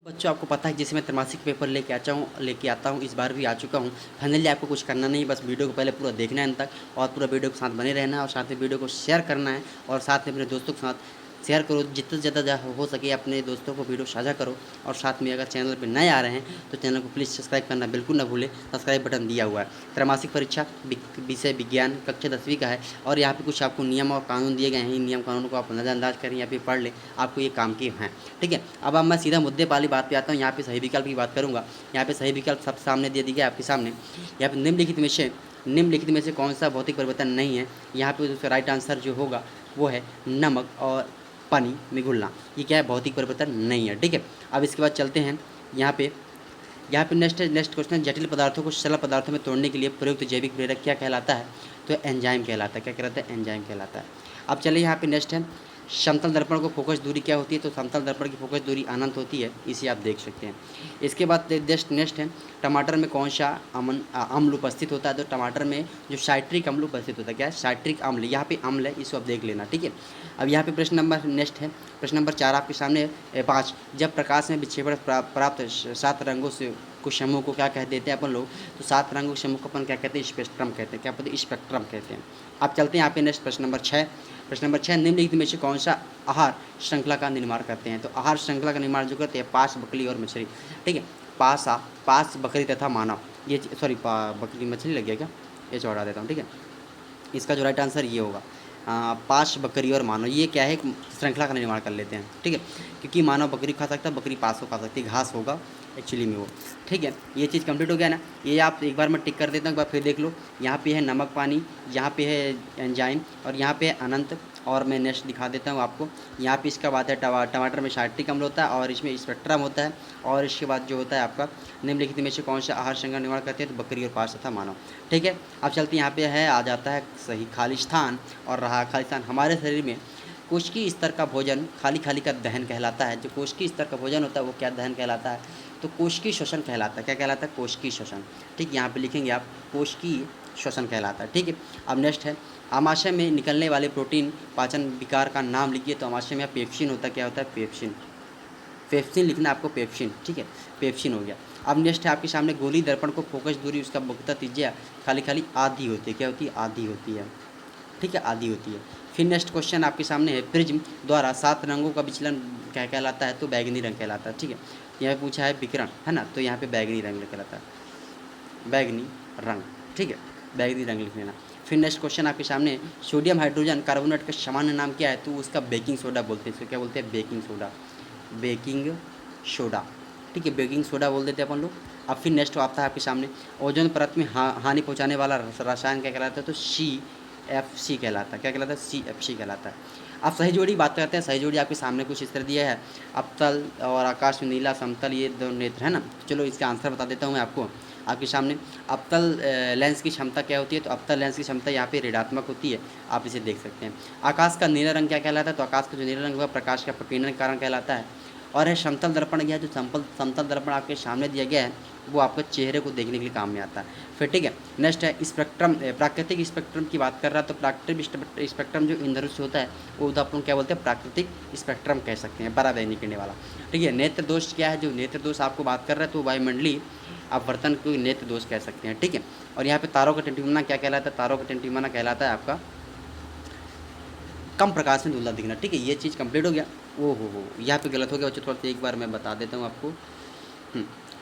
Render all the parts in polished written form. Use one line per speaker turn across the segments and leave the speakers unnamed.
बच्चों, आपको पता है जैसे मैं त्रैमासिक पेपर लेके आता हूँ, इस बार भी आ चुका हूँ। फाइनली आपको कुछ करना नहीं, बस वीडियो को पहले पूरा देखना है अंत तक, और पूरा वीडियो के साथ बने रहना है, और साथ में वीडियो को शेयर करना है, और साथ में अपने दोस्तों के साथ शेयर करो। जितना ज़्यादा हो सके अपने दोस्तों को वीडियो साझा करो। और साथ में अगर चैनल पर नए आ रहे हैं तो चैनल को प्लीज़ सब्सक्राइब करना बिल्कुल ना भूलें। सब्सक्राइब बटन दिया हुआ है। त्रैमासिक परीक्षा विषय विज्ञान कक्षा 10वीं का है, और यहाँ पे कुछ आपको नियम और कानून दिए गए हैं। इन नियम कानून को आप नज़रअंदाज करें या फिर पढ़ लें, आपको ये काम के हैं। ठीक है, अब मैं सीधा मुद्दे वाली बात पे आता हूँ। यहाँ पे सही विकल्प की बात करूँगा। यहाँ पे सही विकल्प सब सामने दे दिया आपके सामने। यहाँ पे निम्नलिखित में से कौन सा भौतिक परिवर्तन नहीं है। यहाँ पे उसका राइट आंसर जो होगा वो है नमक और पानी में घुलना। ये क्या है, भौतिक परिवर्तन नहीं है। ठीक है, अब इसके बाद चलते हैं यहाँ पे नेक्स्ट क्वेश्चन, जटिल पदार्थों को सरल पदार्थों में तोड़ने के लिए प्रयुक्त जैविक प्रेरक क्या कहलाता है। तो एंजाइम कहलाता है। क्या कहलाता है, एंजाइम कहलाता है। अब चलिए यहाँ पे नेक्स्ट है, समतल दर्पण को फोकस दूरी क्या होती है। तो समतल दर्पण की फोकस दूरी अनंत होती है, इसे आप देख सकते हैं। इसके बाद नेक्स्ट है, टमाटर में कौन सा अम्ल उपस्थित होता है। तो टमाटर में जो साइट्रिक अम्ल उपस्थित होता है, क्या है, साइट्रिक अम्ल। यहाँ पे अम्ल है, इसको आप देख लेना। ठीक है, अब यहाँ पे प्रश्न नंबर नेक्स्ट है, प्रश्न नंबर 4 आपके सामने 5, जब प्रकाश में विक्षेपण प्राप्त 7 रंगों से कुछ समूह को क्या कह देते हैं अपन लोग। तो 7 रंगों के समूह को अपन क्या कहते हैं, स्पेक्ट्रम कहते हैं। क्या कहते हैं, स्पेक्ट्रम कहते हैं। अब चलते हैं यहाँ पे नेक्स्ट प्रश्न नंबर 6। प्रश्न नंबर 6, निम्नलिखित में से कौन सा आहार श्रृंखला का निर्माण करते हैं। तो आहार श्रृंखला का निर्माण जो करते हैं, पास, बकरी और मछली। ठीक है, पास, बकरी तथा मानव। ये बकरी मछली लग गया क्या, ये छोड़ा देता हूँ। ठीक है, इसका जो राइट आंसर ये होगा, पास, बकरी और मानव। ये क्या है, श्रृंखला का निर्माण कर लेते हैं। ठीक है, क्योंकि मानव बकरी खा सकता है, बकरी पास को खा सकती है, घास होगा एक्चुअली में वो। ठीक है, ये चीज़ कंप्लीट हो गया ना। ये आप एक बार मैं टिक कर देता हूँ, एक बार फिर देख लो। यहाँ पे है नमक पानी, यहाँ पे है एंजाइम, और यहाँ पे है अनंत। और मैं नेक्स्ट दिखा देता हूँ आपको। यहाँ पे इसका बात है टमाटर में साइट्रिक अम्ल होता है, और इसमें स्पेक्ट्रम होता है। और इसके बाद जो होता है आपका, निम्नलिखित में से कौन सा आहार श्रृंखला निर्माण करते हैं। तो बकरी और पास तथा मानव। ठीक है, अब चलते यहाँ पे है, आ जाता है सही खालिस्तान। और रहा खालिस्तान, हमारे शरीर में कोशिकीय स्तर का भोजन खाली का दहन कहलाता है। जो कोशिकीय स्तर का भोजन होता है वो क्या दहन कहलाता है। तो कोशिकीय श्वसन कहलाता है। क्या कहलाता है, कोशिकीय श्वसन। ठीक, यहाँ पे लिखेंगे आप, कोशिकीय श्वसन कहलाता है। ठीक है, अब नेक्स्ट है, आमाशय में निकलने वाले प्रोटीन पाचन विकार का नाम लिखिए। तो आमाशय में पेप्सिन होता है। क्या होता है, पेप्सिन लिखना आपको, पेप्सिन। ठीक है, पेप्सिन हो गया। अब नेक्स्ट है आपके सामने, गोली दर्पण को फोकस दूरी उसका मुख्यतः त्रिज्या खाली आधी होती है। क्या होती है, आधी होती है। ठीक है, आधी होती है। फिर नेक्स्ट क्वेश्चन आपके सामने है, प्रिज्म द्वारा 7 रंगों का विचलन क्या कहलाता है। तो बैगनी रंग कहलाता है। ठीक है, यहाँ पे पूछा है विकिरण, है ना, तो यहाँ पे बैगनी रंग कहलाता है, बैगनी रंग। ठीक है, बैगनी रंग लिख लेना। फिर नेक्स्ट क्वेश्चन आपके सामने, सोडियम हाइड्रोजन कार्बोनेट का सामान्य नाम क्या है। तो उसका बेकिंग सोडा बोलते हैं। इसको क्या बोलते हैं, बेकिंग सोडा। ठीक है, बेकिंग सोडा बोल देते हैं अपन लोग। अब फिर नेक्स्ट आता है आपके सामने, ओजोन परत में हानि पहुंचाने वाला रसायन क्या कहलाता है। तो CFC कहलाता है। क्या कहलाता है, CFC कहलाता है। अब सही जोड़ी बात करते हैं। सही जोड़ी आपके सामने कुछ इस तरह दिया है, अवतल और आकाश में नीला समतल, ये दो नेत्र है ना। चलो इसका आंसर बता देता हूँ मैं आपको। आपके सामने अवतल लेंस की क्षमता क्या होती है। तो अवतल लेंस की क्षमता यहाँ पे ऋणात्मक होती है, आप इसे देख सकते हैं। आकाश का नीला रंग क्या कहलाता है। तो आकाश का जो नीला रंग होगा प्रकाश का प्रकीर्णन के कारण कहलाता है। और है समतल दर्पण, यह जो समतल दर्पण आपके सामने दिया गया है वो आपके चेहरे को देखने के लिए काम में आता है। फिर ठीक है, नेक्स्ट है स्पेक्ट्रम, प्राकृतिक स्पेक्ट्रम की बात कर रहा है। तो प्राकृतिक स्पेक्ट्रम जो इंद्र से होता है वो तो अपन क्या बोलते हैं, प्राकृतिक स्पेक्ट्रम कह सकते हैं, बड़ा दैनिक किरणें वाला। ठीक है, नेत्र दोष क्या है, जो नेत्र दोष आपको बात कर रहा है तो वायुमंडलीय अपवर्तन को नेत्र दोष कह सकते हैं। ठीक है, और यहाँ पे तारों का टिमटिमाना क्या कहलाता है। तारों का टिमटिमाना कहलाता है आपका कम प्रकाश में धुंधला दिखना। ठीक है, ये चीज़ कंप्लीट हो गया। ओ हो, यहाँ पे गलत हो गया बच्चों, थोड़ा सा एक बार मैं बता देता हूँ आपको।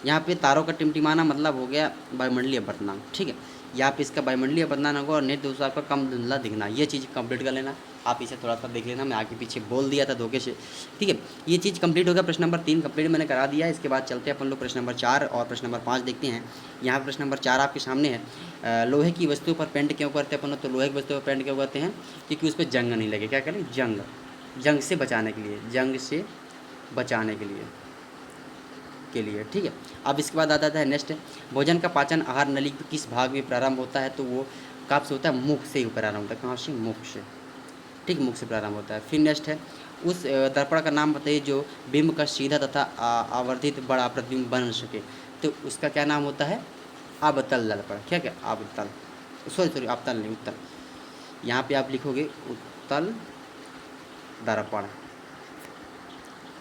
यहाँ पे तारों का टिमटिमाना मतलब हो गया वायुमंडलीय अपवर्तनांक। ठीक है, यहाँ पे इसका वायुमंडलीय अपवर्तनांक होगा, और नेत्र दोष आपका कम धुंधला दिखना। ये चीज़ कंप्लीट कर लेना। आप इसे थोड़ा सा देख लेना, मैं आगे पीछे बोल दिया था धोखे से। ठीक है, ये चीज़ कंप्लीट हो गया। प्रश्न नंबर 3 कंप्लीट मैंने करा दिया है। इसके बाद चलते हैं अपन लोग प्रश्न नंबर 4 और प्रश्न नंबर 5 देखते हैं। यहाँ प्रश्न नंबर 4 आपके सामने है, लोहे की वस्तु पर पेंट क्यों करते हैं अपन लोग। तो लोहे की वस्तु पर पेंट क्यों करते हैं, क्योंकि उस पर जंग नहीं लगे। क्या करें, जंग से बचाने के लिए, ठीक है। अब इसके बाद आ जाता है नेक्स्ट, भोजन का पाचन आहार नली के किस भाग में प्रारंभ होता है। तो वो कब से होता है, मुख से ही प्रारंभ होता है। कहाँ से, मुख से। ठीक, मुख से प्रारंभ होता है। फिर नेक्स्ट है, उस दर्पण का नाम बताइए जो बिंब का सीधा तथा आवर्धित बड़ा प्रतिबिंब बन सके। तो उसका क्या नाम होता है, अवतल दर्पण। क्या क्या, अवतल, सॉरी अवतल नहीं, उत्तल। यहाँ पे आप लिखोगे उत्तल दर्पण।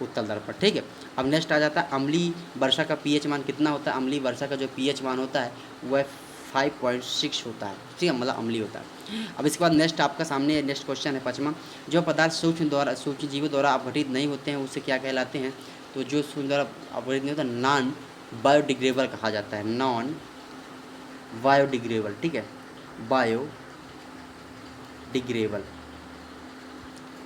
उत्तल दर्पण। ठीक है, अब नेक्स्ट आ जाता है अम्लीय वर्षा का पीएच मान कितना होता है। अम्लीय वर्षा का जो पीएच मान होता है वह 5.6 होता है। ठीक है, मतलब अम्लीय होता है। अब इसके बाद नेक्स्ट आपका सामने नेक्स्ट क्वेश्चन है 5वां, जो पदार्थ सूक्ष्म जीवों द्वारा अपघटित नहीं होते हैं उसे क्या कहलाते हैं। तो जो सूक्ष्म द्वारा अपघटित नहीं होता नॉन बायोडिग्रेडेबल कहा जाता है, नॉन बायोडिग्रेडेबल। ठीक है, बायोडिग्रेडेबल,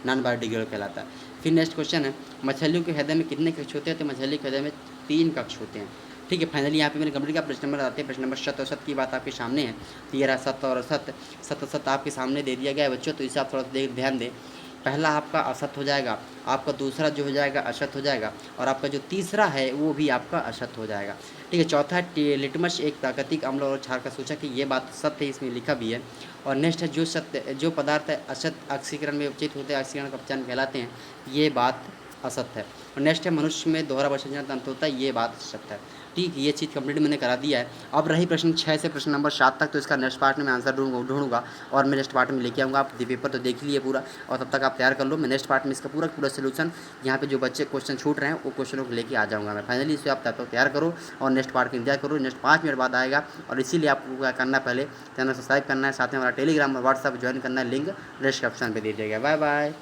नॉन बायोडिग्रेडेबल कहलाता है। फिर नेक्स्ट क्वेश्चन है मछलियों के हृदय में कितने कक्ष होते हैं। तो मछली के हृदय में 3 कक्ष होते हैं। ठीक है, फाइनली यहाँ पे मैंने कंप्लीट किया। प्रश्न नंबर आते हैं, प्रश्न नंबर शत और सत की बात आपके सामने है। तो ये रहा सत और असत, सत असत आपके सामने दे दिया गया है बच्चों, तो इसे आप थोड़ा सा ध्यान दें। पहला आपका असत हो जाएगा, आपका दूसरा जो हो जाएगा असत हो जाएगा, और आपका जो तीसरा है वो भी आपका असत हो जाएगा। ठीक है, चौथा है लिटमस एक प्राकृतिक अम्ल और क्षार का सूचक है। ये बात सत्य है, इसमें लिखा भी है। और नेक्स्ट है जो पदार्थ है असत ऑक्सीकरण में उपचित होते हैं, ऑक्सीकरण कपचान कहलाते हैं, ये बात असत्य है। और नेक्स्ट है मनुष्य में दोहरा वर्षा तंत्र होता है, ये बात सत्य है। ठीक, ये चीज़ कंप्लीट मैंने करा दिया है। अब रही प्रश्न 6 से प्रश्न नंबर 7 तक, तो इसका नेक्स्ट पार्ट में मैं आंसर ढूंढूंगा और मैं नेक्स्ट पार्ट में लेके आऊँगा। आप पेपर तो देख लीजिए पूरा, और तब तक आप तैयार कर लो। मैं नेक्स्ट पार्ट में इसका पूरा सोल्यूशन, यहाँ पे जो बच्चे क्वेश्चन छूट रहे हैं वो क्वेश्चनों को लेके आ जाऊँगा मैं। फाइनली इसे आप तैयार करो और नेक्स्ट पार्ट का इंतजार करो। नेक्स्ट 5 मिनट बाद आएगा, और इसीलिए आपको क्या करना है, पहले चैनल सब्सक्राइब करना है, साथ में हमारा टेलीग्राम और व्हाट्सएप ज्वाइन करना है, लिंक डिस्क्रिप्शन पर दे दिया गया। Bye bye.